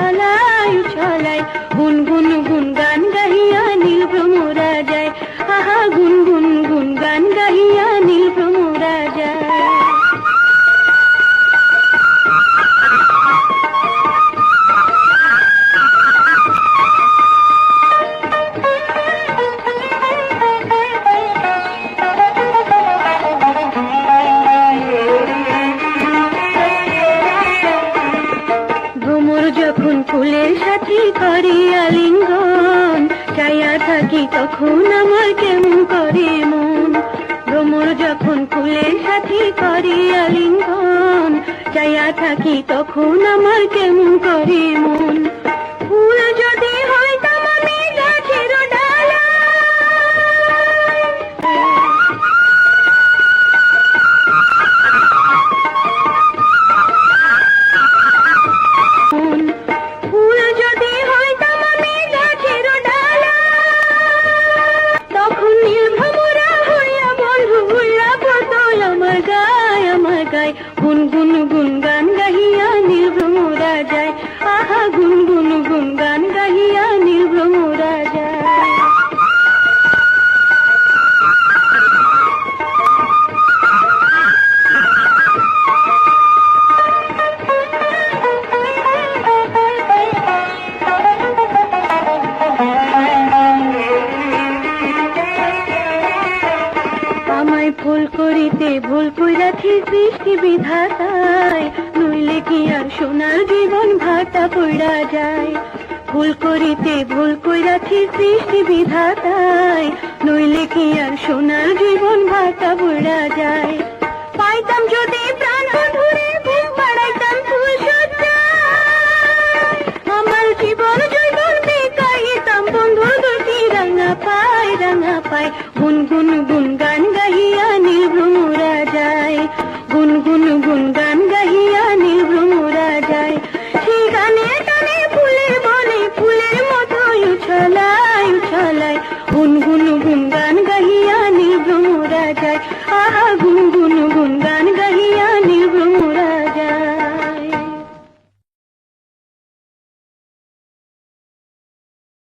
উছলাই উছলাই গুন গুন গুন গান গাহিয়া নীল ভ্রমরা যায়। আহা গুন গুন গুন গান গাহিয়া নীল ভ্রমরা যায়। যখন ফুলের সাথী করে আলিঙ্গন চাইয়া থাকি তখন আমার কেমন করে মন। ভ্রমর যখন ফুলের সাথী করে আলিঙ্গন চাইয়া থাকি তখন আমার কেমন করে মন। ফুল যদি হইতাম আমি গাছের ডালা, ফুল যদি হইতাম আমি গাছের ডালা, তখন নীল ভ্রমরা হইয়া বন্ধু উড়া পড়তল আমার গায় আমার গায়। গুন গুন গুন গান গাহিয়া নীল ভ্রমরা যায়। আহা গুন গুন গুন গান গাহিয়া নীল ভ্রমরা যায়। আমায় ফুল করিতে ভুল কইরাছি সৃষ্টি বিধাতায়, নইলে কি আর সোনার জীবন ভাটা পড়া যায়। ভুল করিতে ভুল কইরাছি সৃষ্টি বিধাতায়, নইলে কি আর সোনার জীবন ভাটা পড়া যায়। পাইতাম যদি প্রাণ ধরে বুক বাড়াইতাম ফুল সজ্জায়, আমার জীবন জৈবন বেকাইতাম বন্ধুর দুটি রাঙা পায় রাঙা পায়। গুন গুন গুন